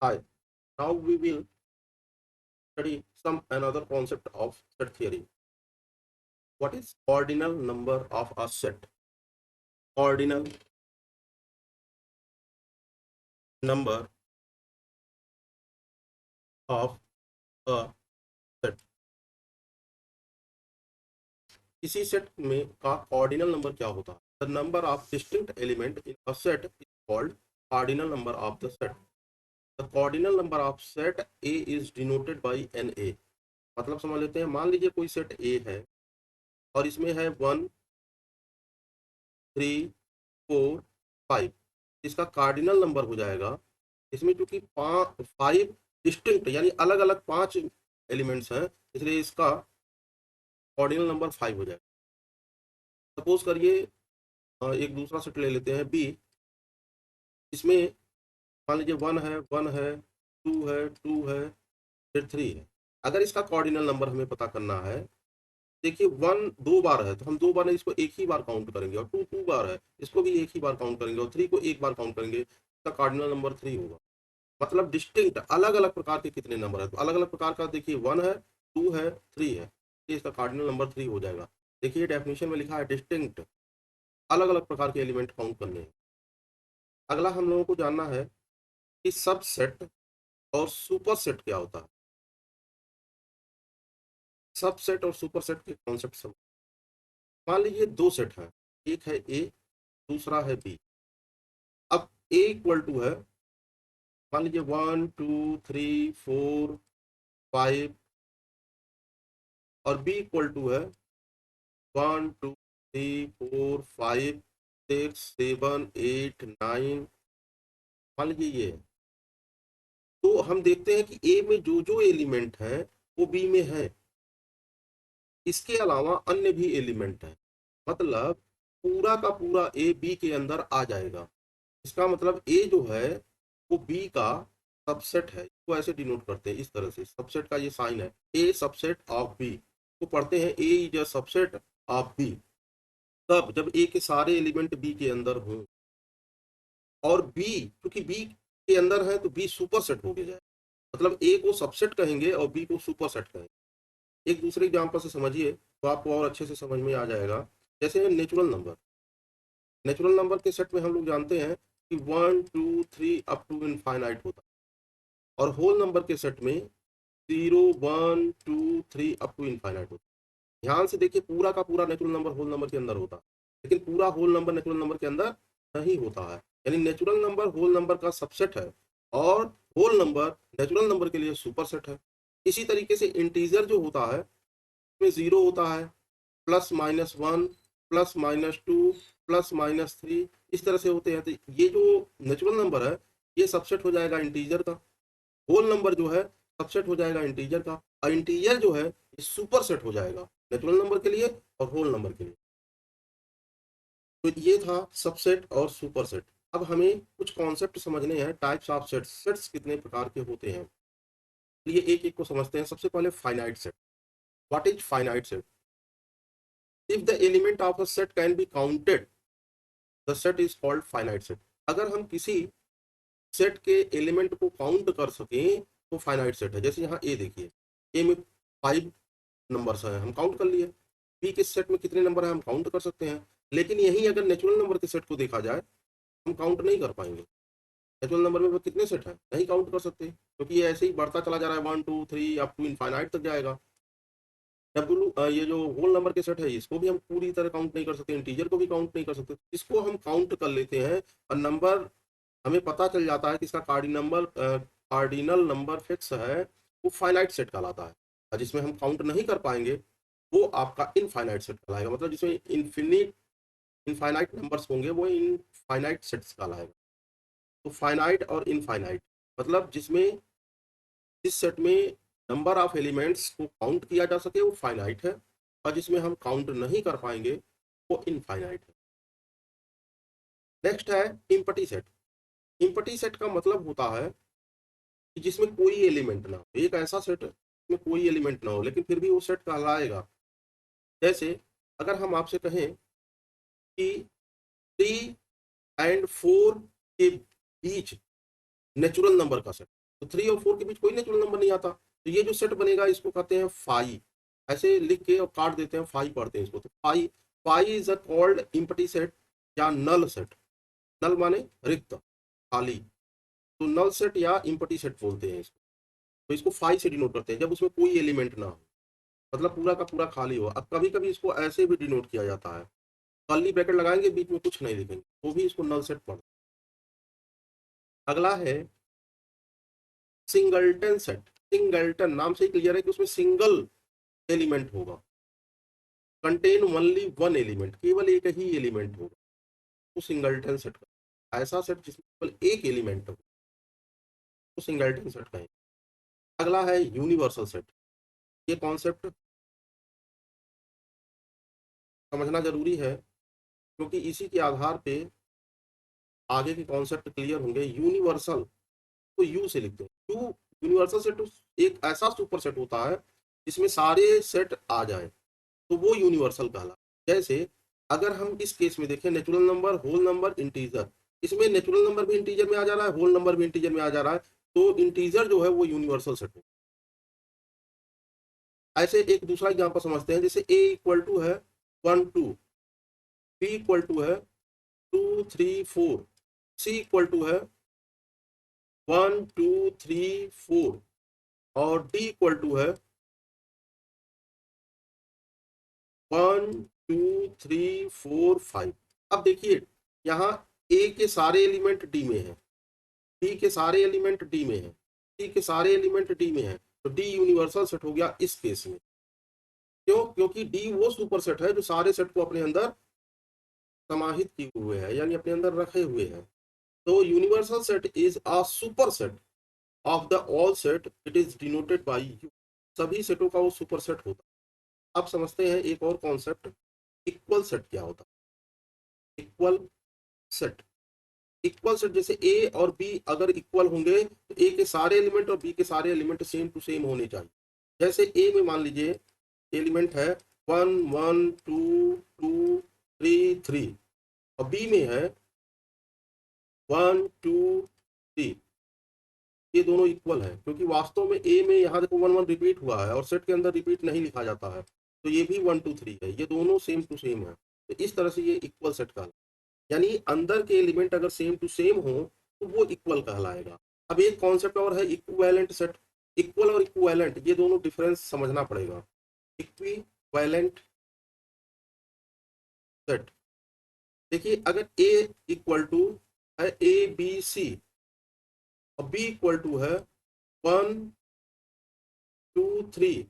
Hi, now we will study some another concept of set theory. What is ordinal number of a set? Ordinal number of a set. किसी set में का ordinal number क्या होता है? The number of distinct element in a set is called ordinal number of the set. The ordinal number of set A is denoted by n A. मतलब समझ लेते हैं, मान लीजिए कोई सेट ए है और इसमें है 1, 3, 4, 5. इसका कार्डिनल नंबर हो जाएगा, इसमें चूंकि 5 डिस्टिंक्ट यानी अलग अलग 5 एलिमेंट्स हैं, इसलिए इसका ऑर्डिनल नंबर 5 हो जाएगा. सपोज करिए एक दूसरा सेट ले लेते हैं बी. इसमें मान लीजिए 1 है, 1 है, 2 है, 2 है, फिर 3 है. अगर इसका कार्डिनल नंबर हमें पता करना है, देखिए 1 2 बार है तो हम 2 बार नहीं, इसको एक ही बार काउंट करेंगे, और 2 2 बार है इसको भी एक ही बार काउंट करेंगे, और 3 को एक बार काउंट करेंगे. इसका कार्डिनल नंबर 3 होगा. मतलब डिस्टिंक्ट अलग अलग प्रकार के कितने नंबर है, तो अलग अलग प्रकार का देखिए 1 है, 2 है, 3 है, ये इसका कार्डिनल नंबर 3 हो जाएगा. देखिए डेफिनेशन में लिखा है डिस्टिंक्ट, अलग अलग प्रकार के एलिमेंट काउंट करने हैं. अगला हम लोगों को जानना है कि सबसेट और सुपरसेट क्या होता है. सबसेट और सुपरसेट के कॉन्सेप्ट समझ. मान लीजिए दो सेट हैं, एक है ए, दूसरा है बी. अब ए इक्वल टू है, मान लीजिए 1 2 3 4 5, और बी इक्वल टू है 1 2 3 4 5 6 7 8 9. मान लीजिए ये है. तो हम देखते हैं कि ए में जो जो एलिमेंट है वो बी में है, इसके अलावा अन्य भी एलिमेंट है. मतलब पूरा का पूरा ए बी के अंदर आ जाएगा. इसका मतलब ए जो है वो बी का सबसेट है. इसको ऐसे डिनोट करते हैं इस तरह से, सबसेट का ये साइन है, ए सबसेट ऑफ बी. तो पढ़ते हैं A is a subset of B तब जब ए के सारे एलिमेंट बी के अंदर हों, और बी क्योंकि बी के अंदर है तो बी सुपर सेट हो गया. मतलब ए को सबसेट कहेंगे और बी को सुपर सेट कहेंगे. एक दूसरे एग्जाम्पल से समझिए तो आपको और अच्छे से समझ में आ जाएगा. जैसे नेचुरल नंबर, नेचुरल नंबर के सेट में हम लोग जानते हैं कि 1 2 3 अप टू इनफाइनाइट होता है, और होल नंबर के सेट में 0 1 2 3 अप टू इनफाइनाइट होता है. ध्यान से देखिए, पूरा का पूरा नेचुरल नंबर होल नंबर के अंदर होता है, लेकिन पूरा होल नंबर नेचुरल नंबर के अंदर नहीं होता है. यानी नेचुरल नंबर होल नंबर का सबसेट है, और होल नंबर नेचुरल नंबर के लिए सुपर सेट है. इसी तरीके से इंटीजर जो होता है उसमें 0 होता है, +-1, +-2, +-3, इस तरह से होते हैं. तो ये जो नेचुरल नंबर है ये सबसेट हो जाएगा इंटीजर का. होल नंबर जो है सबसेट हो जाएगा इंटीजर का, और इंटीजर जो है ये सुपर सेट हो जाएगा नेचुरल नंबर के लिए और होल नंबर के लिए. तो ये था सबसेट और सुपर सेट. अब हमें कुछ कॉन्सेप्ट समझने हैं. टाइप्स ऑफ सेट्स, सेट्स कितने प्रकार के होते हैं, ये एक एक को समझते हैं. सबसे पहले finite set. What is finite set? If the element of a set can be counted, the set is called finite set. अगर हम किसी सेट के एलिमेंट को काउंट कर सकें तो फाइनाइट सेट है. जैसे यहाँ ए देखिए, ए में 5 नंबर्स हैं, हम काउंट कर लिए. बी के सेट में कितने नंबर हैं हम काउंट कर सकते हैं. लेकिन यही अगर नेचुरल नंबर के सेट को देखा जाए हम काउंट नहीं कर पाएंगे. नेचुरल नंबर में कितने सेट हैं नहीं काउंट कर सकते, क्योंकि ये ऐसे ही बढ़ता चला जा रहा है, 1 2 3 अप टू इनफाइनाइट तक जाएगा. ये जो होल नंबर के सेट है इसको भी हम पूरी तरह काउंट नहीं कर सकते, इंटीजर को भी काउंट नहीं कर सकते. इसको हम काउंट कर लेते हैं, और नंबर हमें पता चल जाता है कि इसका कार्डिनल नंबर फिक्स है, वो फाइनाइट सेट कहलाता है. और जिसमें हम काउंट नहीं कर पाएंगे वो आपका इनफाइनाइट सेट कहलाएगा. मतलब जिसमें इनफाइनाइट नंबर्स होंगे वो इनफाइनाइट सेट्स कहलाएगा. तो फाइनाइट और इनफाइनाइट मतलब जिसमें जिस सेट में नंबर ऑफ एलिमेंट्स को काउंट किया जा सके वो फाइनाइट है, और जिसमें हम काउंट नहीं कर पाएंगे वो इनफाइनाइट है. नेक्स्ट है इम्पटी सेट. इम्पटी सेट का मतलब होता है कि जिसमें कोई एलिमेंट ना हो. एक ऐसा सेट में कोई एलिमेंट ना हो लेकिन फिर भी वो सेट कहलाएगा. जैसे अगर हम आपसे कहें कि 3 और 4 के बीच नेचुरल नंबर का सेट, तो 3 और 4 के बीच कोई नेचुरल नंबर नहीं आता। तो ये जो सेट बनेगा इसको कहते हैं फाई। ऐसे लिख के और काट देते हैं, फाई पढ़ते हैं इसको। तो phi, phi is a called empty set या नल सेट। नल माने रिक्त, खाली। तो नल सेट या इम्पटी सेट बोलते हैं इसको। तो इसको फाई से डिनोट करते हैं जब उसमें कोई एलिमेंट ना हो, मतलब पूरा का पूरा खाली हो। अब कभी कभी इसको ऐसे भी डिनोट किया जाता है, कर्ली ब्रैकेट लगाएंगे, बीच में कुछ नहीं लिखेंगे, तो भी इसको नल सेट पढ़। अगला है सिंगलटन सेट। सिंगलटन नाम से ही क्लियर है कि उसमें सिंगल एलिमेंट होगा, कंटेन ओनली वन एलिमेंट, केवल एक ही एलिमेंट होगा, तो सिंगलटन सेट का। ऐसा सेट जिसमें केवल एक एलिमेंट हो तो सिंगलटन सेट का है। अगला है यूनिवर्सल सेट। ये कॉन्सेप्ट समझना जरूरी है क्योंकि इसी के आधार पे आगे के कॉन्सेप्ट क्लियर होंगे। यूनिवर्सल तो यू से लिखते हैं। यू यूनिवर्सल सेट एक ऐसा सुपर सेट होता है जिसमें सारे सेट आ जाए, तो वो यूनिवर्सल कहला। जैसे अगर हम इस केस में देखें, natural number, whole number, integer, इसमें नेचुरल नंबर भी इंटीजर में आ जा रहा है, होल नंबर भी इंटीजर में आ जा रहा है, तो इंटीजर जो है वो यूनिवर्सल सेट है। ऐसे एक दूसरा एग्जांपल समझते हैं, जैसे a इक्वल टू है 1 2, b इक्वल टू है 2 3 4, c इक्वल टू है 1 2 3 4 और d इक्वल टू है 1 2 3 4 5। अब देखिए यहाँ a के सारे एलिमेंट d में है, b के सारे एलिमेंट d में है, c के सारे एलिमेंट d में है, तो d यूनिवर्सल सेट हो गया इस केस में। क्यों? क्योंकि d वो सुपर सेट है जो सारे सेट को अपने अंदर समाहित किए हुए है, यानी अपने अंदर रखे हुए हैं। तो universal set is a super set of the all set, it is denoted by you. सभी सेटों का वो सुपर सेट होता है। अब समझते हैं एक और कॉन्सेप्ट, इक्वल सेट क्या होता है। इक्वल सेट, इक्वल सेट जैसे ए और बी अगर इक्वल होंगे तो ए के सारे एलिमेंट और बी के सारे एलिमेंट सेम टू सेम होने चाहिए। जैसे ए में मान लीजिए एलिमेंट है 1 1 2 2 3 3 और बी में है 1 2 3, ये दोनों इक्वल है। क्योंकि वास्तव में ए में यहाँ देखो 1 1 रिपीट हुआ है और सेट के अंदर रिपीट नहीं लिखा जाता है, तो ये भी 1 2 3 है, ये दोनों सेम टू सेम है। तो इस तरह से ये इक्वल सेट का, यानी अंदर के एलिमेंट अगर सेम टू सेम हो तो वो इक्वल कहलाएगा। अब एक कॉन्सेप्ट और है इक्विवेलेंट सेट। इक्वल और इक्विवेलेंट ये दोनों डिफरेंस समझना पड़ेगा। इक्विवेलेंट सेट, देखिए अगर ए इक्वल टू है ए बी सी और बी इक्वल टू है 1 2 3,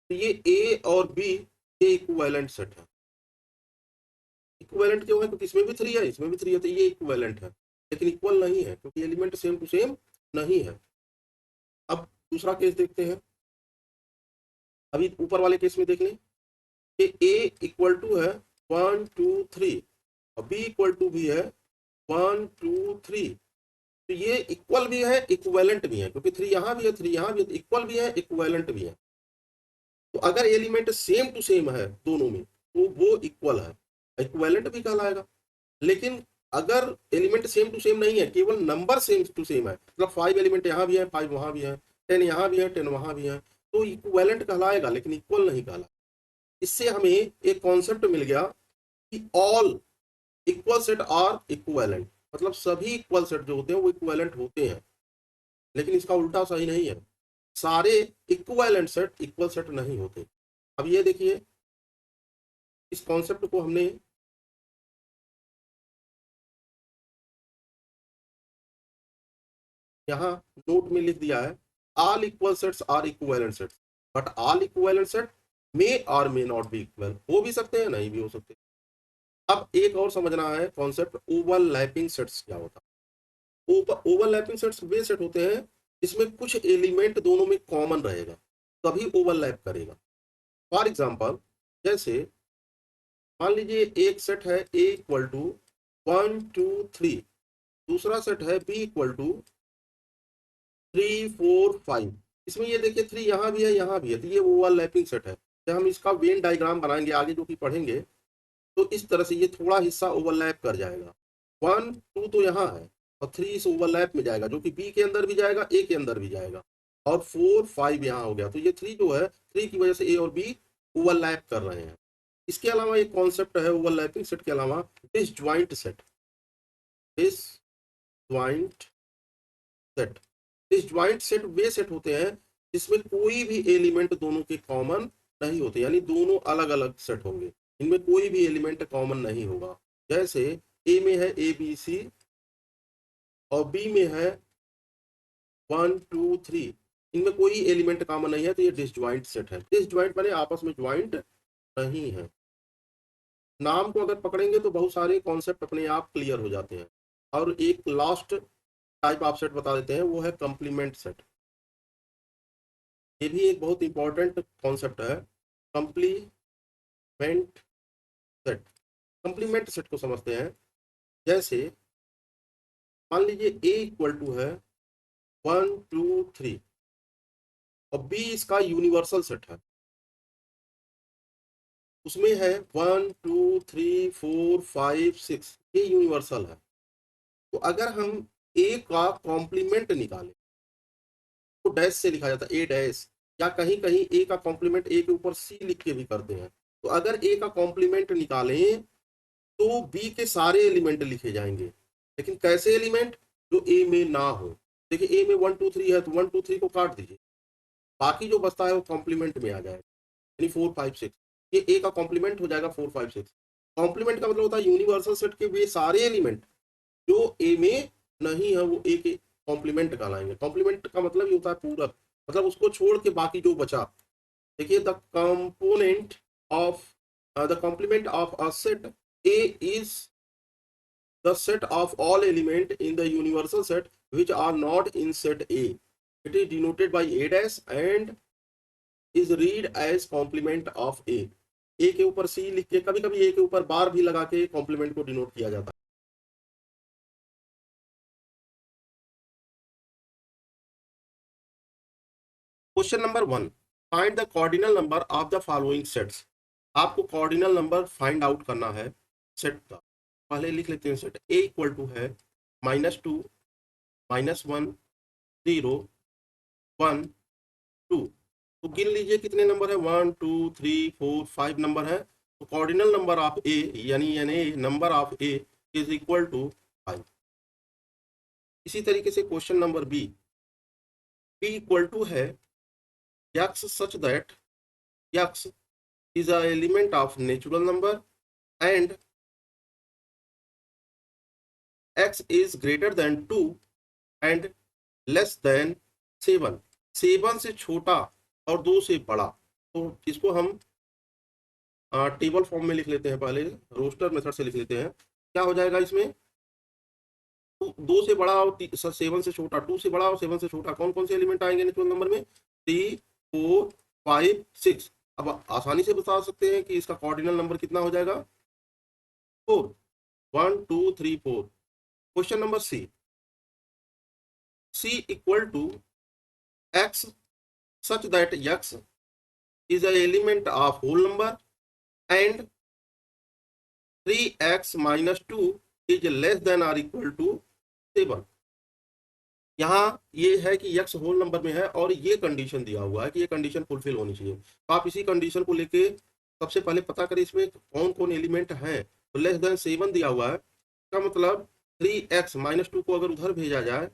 तो ये ए और बी ये इक्विवेलेंट सेट है। इक्विवेलेंट क्यों है? क्योंकि इसमें भी 3 है, इसमें भी 3 है, तो ये इक्विवेलेंट है। लेकिन इक्वल नहीं है क्योंकि एलिमेंट सेम टू सेम नहीं है। अब दूसरा केस देखते हैं। अभी ऊपर वाले केस में देख लें कि ए इक्वल टू है 1 2 3 और बी इक्वल टू भी है 1 2 3, तो ये इक्वल भी है इक्विवेलेंट भी है, क्योंकि 3 यहाँ भी है 3 यहाँ भी है, इक्वल भी है इक्विवेलेंट भी है। तो अगर एलिमेंट सेम टू सेम है दोनों में तो वो इक्वल है, इक्विवेलेंट भी कहलाएगा। लेकिन अगर एलिमेंट सेम टू सेम नहीं है, केवल नंबर सेम टू सेम है, मतलब 5 एलिमेंट यहाँ भी है 5 वहाँ भी है, 10 यहाँ भी है 10 वहाँ भी है, तो इक्विवेलेंट कहलाएगा लेकिन इक्वल नहीं कहलाएगा। इससे हमें एक कॉन्सेप्ट मिल गया कि all equal set are equivalent, मतलब सभी इक्वल सेट जो होते हैं वो इक्विवेलेंट होते हैं। लेकिन इसका उल्टा सही नहीं है, सारे इक्विवेलेंट सेट इक्वल सेट नहीं होते। अब ये देखिए इस कॉन्सेप्ट को हमने यहाँ नोट में लिख दिया है, all equal sets are equivalent sets, but all equivalent set may or may not be equal, हो भी सकते हैं नहीं भी हो सकते। अब एक और समझना है कॉन्सेप्ट, ओवरलैपिंग सेट्स क्या होता है। ओवरलैपिंग सेट्स वे सेट होते हैं जिसमें कुछ एलिमेंट दोनों में कॉमन रहेगा तभी ओवरलैप करेगा। फॉर एग्जाम्पल जैसे मान लीजिए एक सेट है ए इक्वल टू 1 2 3, दूसरा सेट है बी इक्वल टू 3 4 5। इसमें ये देखिए 3 यहाँ भी है यहाँ भी है, तो ये ओवरलैपिंग सेट है। जब हम इसका वेन डायग्राम बनाएंगे आगे जो कि पढ़ेंगे, तो इस तरह से ये थोड़ा हिस्सा ओवरलैप कर जाएगा। 1 2 तो यहाँ है और 3 इस ओवरलैप में जाएगा, जो कि बी के अंदर भी जाएगा, ए के अंदर भी जाएगा, और 4 5 यहाँ हो गया। तो ये 3 जो है, 3 की वजह से ए और बी ओवरलैप कर रहे हैं। इसके अलावा एक कॉन्सेप्ट है ओवरलैपिंग सेट के अलावा, disjoint set. Disjoint set, disjoint set वे सेट होते हैं जिसमें कोई भी एलिमेंट दोनों के कॉमन नहीं होते, यानी दोनों अलग अलग सेट होंगे, इनमें कोई भी एलिमेंट कॉमन नहीं होगा। जैसे ए में है ए बी सी और बी में है 1 2 3, इनमें कोई एलिमेंट कॉमन नहीं है, तो ये डिसजॉइंट सेट है। डिसजॉइंट माने आपस में ज्वाइंट नहीं है। नाम को अगर पकड़ेंगे तो बहुत सारे कॉन्सेप्ट अपने आप क्लियर हो जाते हैं। और एक लास्ट टाइप ऑफ सेट बता देते हैं, वो है कंप्लीमेंट सेट। ये भी एक बहुत इंपॉर्टेंट कॉन्सेप्ट है, कंप्लीमेंट सेट। कंप्लीमेंट सेट को समझते हैं। जैसे मान लीजिए ए इक्वल टू है 1 2 3 और बी इसका यूनिवर्सल सेट है, उसमें है 1 2 3 4 5 6, ये यूनिवर्सल है। तो अगर हम ए का कॉम्प्लीमेंट निकालें तो डैश से लिखा जाता है, ए डैश, या कहीं कहीं ए का कॉम्प्लीमेंट ए के ऊपर सी लिख के भी करते हैं। तो अगर ए का कॉम्प्लीमेंट निकालें तो बी के सारे एलिमेंट लिखे जाएंगे, लेकिन कैसे एलिमेंट, जो ए में ना हो। देखिए ए में 1 2 3 है, तो 1 2 3 को काट दीजिए, बाकी जो बचता है वो कॉम्प्लीमेंट में आ जाएगा, यानी 4 5 6, ये ए का कॉम्प्लीमेंट हो जाएगा 4 5 6। कॉम्प्लीमेंट का मतलब होता है यूनिवर्सल सेट के वे सारे एलिमेंट जो ए में नहीं है वो ए के कॉम्प्लीमेंट कहलाएंगे। कॉम्प्लीमेंट का मतलब ये होता है पूरक, मतलब उसको छोड़ के बाकी जो बचा। देखिए the component of the complement of a set A is the set of all element in the universal set which are not in set A. It is denoted by A dash and is read as complement of A. A के ऊपर C लिख के, कभी कभी A के ऊपर बार भी लगा के कॉम्प्लीमेंट को डिनोट किया जाता है। Question number 1, find the cardinal number of the following sets. आपको कॉर्डिनल नंबर फाइंड आउट करना है सेट का। पहले लिख लेते हैं सेट ए इक्वल टू है -2 -1 0 1 2। तो गिन लीजिए कितने नंबर है, 1 2 3 4 5 नंबर है। तो कॉर्डिनल नंबर ऑफ ए यानी number of A is equal to 5। इसी तरीके से question number B, B equal to है x such that x is a element of natural number and x is greater than 2 and less than 7, 7 से छोटा और 2 से बड़ा। तो इसको हम टेबल फॉर्म में लिख लेते हैं, पहले रोस्टर मेथड से लिख लेते हैं। क्या हो जाएगा इसमें, 2 से बड़ा और 7 से छोटा, 2 से बड़ा और 7 से छोटा कौन कौन से एलिमेंट आएंगे नेचुरल नंबर में, 3 4 5 6। अब आसानी से बता सकते हैं कि इसका कॉर्डिनल नंबर कितना हो जाएगा, 4, 1 2 3 4। Question number C, C equal to x such that x is an element of whole number and 3x minus 2 is less than or equal to 7। यहाँ ये है कि x होल नंबर में है और ये कंडीशन दिया हुआ है कि ये कंडीशन फुलफिल होनी चाहिए। तो आप इसी कंडीशन को लेके सबसे पहले पता करें इसमें कौन कौन एलिमेंट है। तो लेस देन 7 दिया हुआ है, इसका मतलब 3x माइनस 2 को अगर उधर भेजा जाए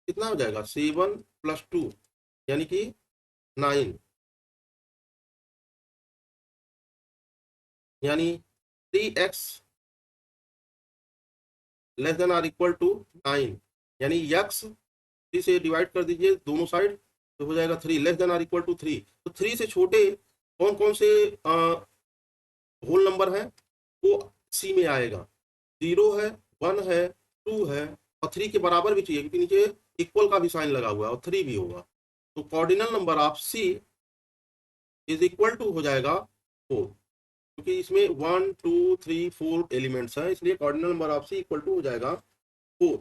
कितना हो जाएगा, 7 प्लस 2 यानी कि 9, यानी 3x less than or equal to 9, यानी यक्स 3 से डिवाइड कर दीजिए दोनों साइड, तो हो जाएगा 3 less than or equal to 3। तो 3 से छोटे कौन कौन से होल नंबर है, वो सी में आएगा, 0 है, 1 है, 2 है, और 3 के बराबर भी चाहिए क्योंकि नीचे इक्वल का भी साइन लगा हुआ है और 3 भी होगा। तो cardinal number of C is equal to हो जाएगा 4, क्योंकि इसमें 1 2 3 4 एलिमेंट्स हैं, इसलिए cardinal number of C equal to हो जाएगा 4।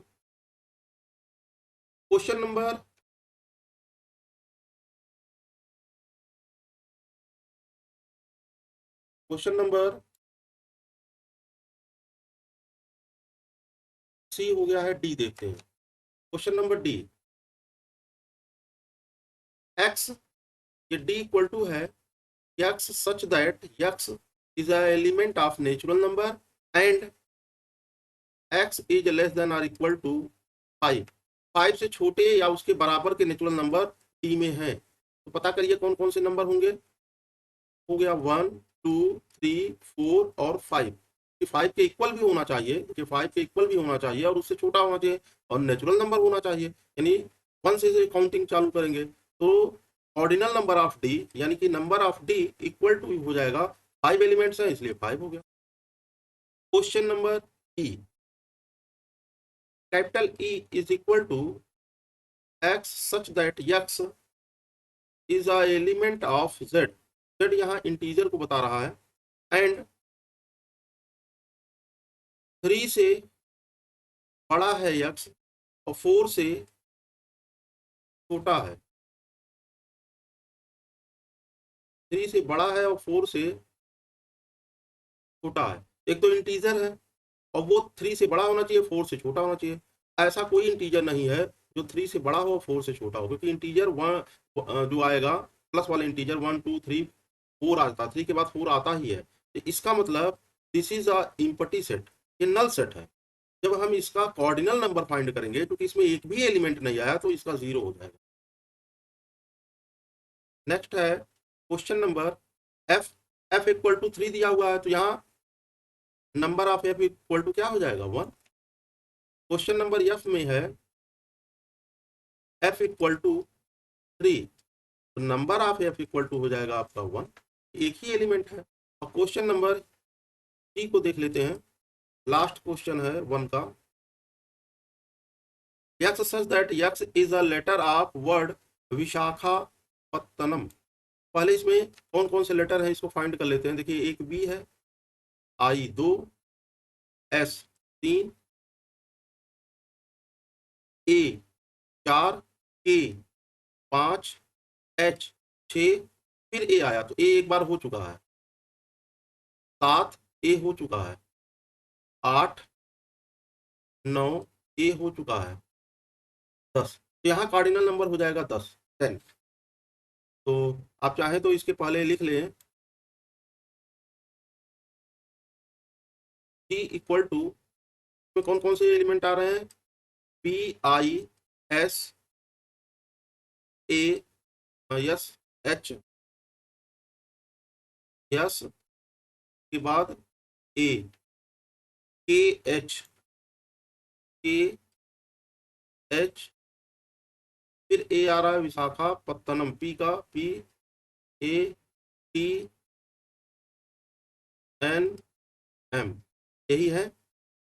Question number question number C हो गया है, डी देखते हैं। क्वेश्चन नंबर डी, एक्स, ये डी इक्वल टू है x such that x is a element of natural number and x is less than or equal to 5। 5 से छोटे या उसके बराबर के नेचुरल नंबर डी में हैं। तो पता करिए कौन कौन से नंबर होंगे। हो गया 1, 2, 3, 4 और 5। 5 के इक्वल भी होना चाहिए, कि 5 के इक्वल भी होना चाहिए और उससे छोटा होना चाहिए और नेचुरल नंबर होना चाहिए, यानी 1 से काउंटिंग चालू करेंगे तो ऑर्डिनल नंबर ऑफ डी यानी कि number of D equal to हो जाएगा 5 एलिमेंट्स हैं इसलिए 5 हो गया। Question number E, capital E is equal to x such that x is a element of Z. Z यहाँ इंटीजर को बता रहा है एंड 3 से बड़ा है एक्स और 4 से छोटा है। 3 से बड़ा है और 4 से छोटा है। एक तो इंटीजर है और वो 3 से बड़ा होना चाहिए, 4 से छोटा होना चाहिए। ऐसा कोई इंटीजर नहीं है जो 3 से बड़ा हो और 4 से छोटा हो, क्योंकि इंटीजर वन जो आएगा प्लस वाले इंटीजर 1, 2, 3, 4 आता है, 3 के बाद 4 आता ही है। तो इसका मतलब this is a empty set, ये नल सेट है। जब हम इसका कॉर्डिनल नंबर फाइंड करेंगे क्योंकि इसमें एक भी एलिमेंट नहीं आया तो इसका 0 हो जाएगा। नेक्स्ट है question number F, F equal to 3 दिया हुआ है तो यहाँ number of F equal to क्या हो जाएगा 1। क्वेश्चन नंबर एफ में है एफ इक्वल टू 3 तो number of F equal to हो जाएगा आपका 1, एक ही एलिमेंट है। और क्वेश्चन नंबर सी को देख लेते हैं, लास्ट क्वेश्चन है 1 का। X such that x is a letter of word Visakhapatnam. पहले इसमें कौन कौन से लेटर हैं इसको फाइंड कर लेते हैं। देखिए एक बी है, आई 2, एस 3, ए 4, के 5, एच 6, फिर ए आया तो ए एक बार हो चुका है, 7 ए हो चुका है, 8, 9 ए हो चुका है, 10। तो यहाँ कार्डिनल नंबर हो जाएगा 10, 10। तो आप चाहें तो इसके पहले लिख लें टी इक्वल टू में कौन कौन से एलिमेंट आ रहे हैं, P I S A yes H yes के बाद ए के एच के एच फिर ए आ रहा है विशाखापत्तनम, पी का P A T N M, यही है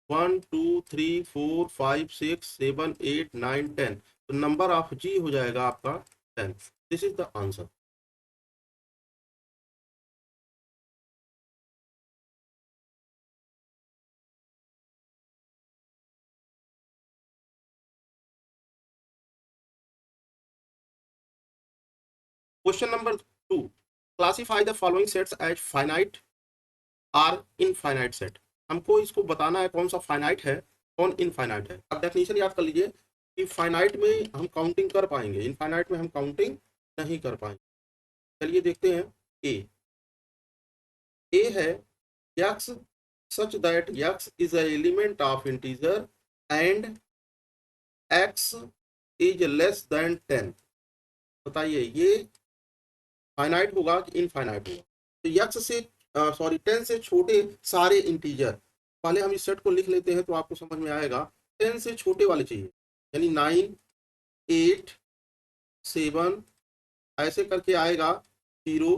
1, 2, 3, 4, 5, 6, 7, 8, 9, 10। तो नंबर ऑफ जी हो जाएगा आपका 10। This is the answer. Question number 2, classify the following sets as finite or infinite set. हमको इसको बताना है कौन सा फाइनाइट है कौन इनफाइनाइट है। अब डेफिनेशन याद कर लीजिए कि फाइनाइट में हम काउंटिंग कर पाएंगे, इनफाइनाइट में हम काउंटिंग नहीं कर पाएंगे। चलिए देखते हैं। ए है x such that x is an element of integer and x is less than 10। बताइए ये फाइनाइट होगा कि इनफाइनाइट होगा। तो x से सॉरी 10 से छोटे सारे इंटीजर, पहले हम इस सेट को लिख लेते हैं तो आपको समझ में आएगा। 10 से छोटे वाले चाहिए, यानी 9, 8, 7 ऐसे करके आएगा 0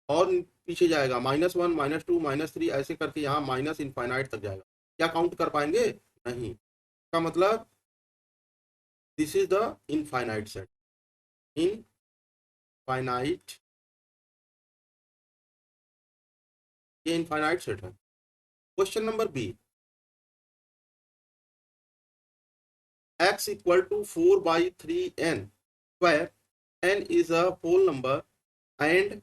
और पीछे जाएगा -1, -2, -3 ऐसे करके यहाँ माइनस इनफाइनाइट तक जाएगा। क्या काउंट कर पाएंगे? नहीं। का मतलब this is the infinite set, infinite, ये इनफाइनाइट सेट है। Question number B, x equal to 4/3n where n is a whole number and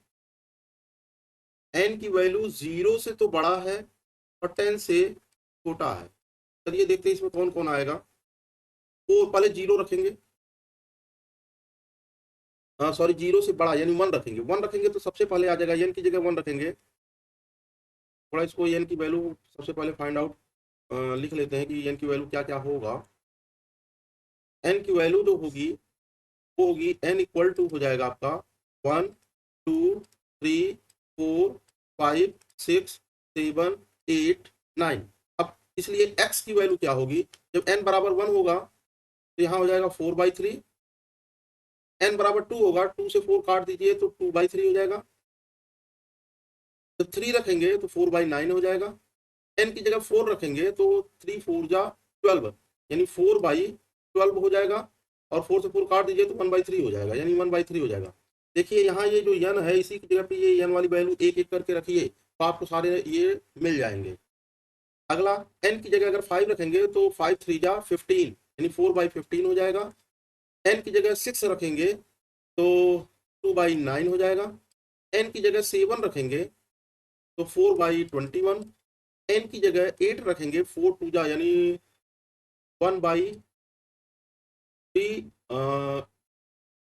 n की वैल्यू 0 से तो बड़ा है और 10 से छोटा है। चलिए देखते हैं इसमें कौन कौन आएगा। तो पहले जीरो रखेंगे, हाँ सॉरी, जीरो से बड़ा यानी वन रखेंगे। वन रखेंगे तो सबसे पहले आ जाएगा एन की जगह वन रखेंगे। थोड़ा इसको एन की वैल्यू सबसे पहले फाइंड आउट लिख लेते हैं कि एन की वैल्यू क्या क्या होगा। एन की वैल्यू जो होगी वो होगी एन इक्वल टू हो जाएगा आपका 1 2 3 4 5 6 7 8 9। अब इसलिए एक्स की वैल्यू क्या होगी, जब एन बराबर वन होगा तो यहाँ हो जाएगा 4/3। एन बराबर टू होगा, टू से फोर काट दीजिए तो 2/3 हो जाएगा। जब थ्री रखेंगे तो 4/9 हो जाएगा। एन की जगह फोर रखेंगे तो 3 4 जा 12 यानी 4/12 हो जाएगा। और फोर से फोर काट दीजिए तो 1/3 हो जाएगा, यानी 1/3 हो जाएगा। देखिए यहाँ ये जो यन है इसी की जगह पे ये यन वाली वैल्यू एक एक करके रखिए तो आपको सारे ये मिल जाएंगे। अगला एन की जगह अगर 5 रखेंगे तो 5 3 जा 15 यानी 4/15 हो जाएगा। एन की जगह 6 रखेंगे तो 2/9 हो जाएगा। एन की जगह 7 रखेंगे तो 4/21। एन की जगह 8 रखेंगे 4 2 जा यानी 1/3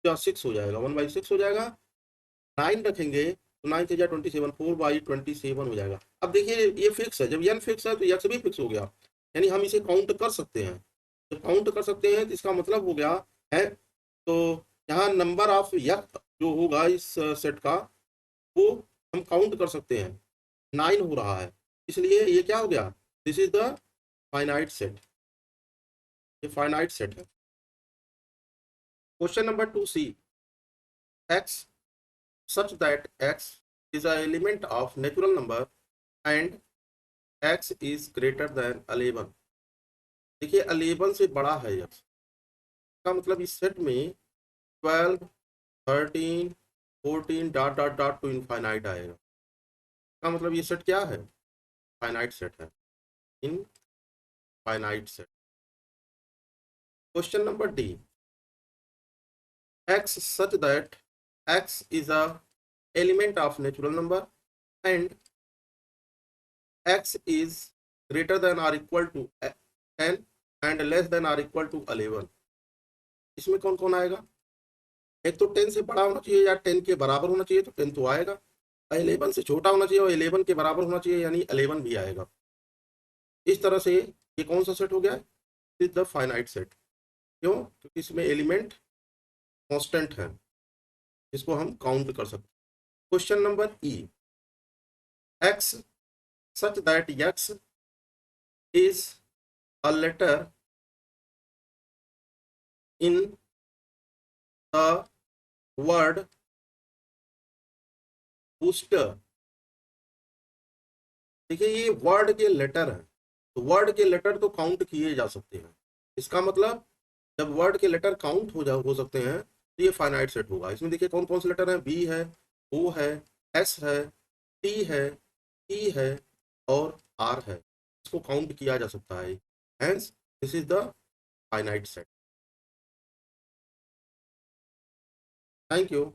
या 6 हो जाएगा, 1/6 हो जाएगा। 9 रखेंगे तो 9 3 जा 27, 4/27 हो जाएगा। अब देखिए ये फिक्स है, जब एन फिक्स है तो यक्स भी फिक्स हो गया, यानी हम इसे काउंट कर सकते हैं। जब काउंट कर सकते हैं तो इसका मतलब हो गया है, तो यहाँ नंबर ऑफ यक्स जो होगा इस सेट का वो हम काउंट कर सकते हैं, 9 हो रहा है। इसलिए ये क्या हो गया, this is the finite set, ये फाइनाइट सेट है। Question number 2C, x such that x is an element of natural number and x is greater than 11। देखिए 11 से बड़ा है x का मतलब इस सेट में 12 13 14 dot dot dot to infinite आएगा। का मतलब ये सेट क्या है, फाइनाइट सेट है, इन finite set. Question number D, x such that x is a element of natural number and x is greater than or equal to 10 and less than or equal to 11। इसमें कौन कौन आएगा, एक तो 10 से बड़ा होना चाहिए या 10 के बराबर होना चाहिए तो 10 तो आएगा, 11 से छोटा होना चाहिए और 11 के बराबर होना चाहिए यानी 11 भी आएगा। इस तरह से ये कौन सा सेट हो गया, इज द फाइनाइट सेट। क्यों, क्योंकि इसमें एलिमेंट कांस्टेंट है, इसको हम काउंट कर सकते हैं। Question number E, x such that x is a letter in the word booster। देखिए ये वर्ड के लेटर है, तो वर्ड के लेटर तो काउंट किए जा सकते हैं। इसका मतलब जब वर्ड के लेटर काउंट हो सकते हैं तो ये फाइनाइट सेट होगा। इसमें देखिए कौन कौन से लेटर हैं, बी है, ओ है, एस है, टी है, ई है और आर है, इसको काउंट किया जा सकता है। Hence this is the finite set. Thank you.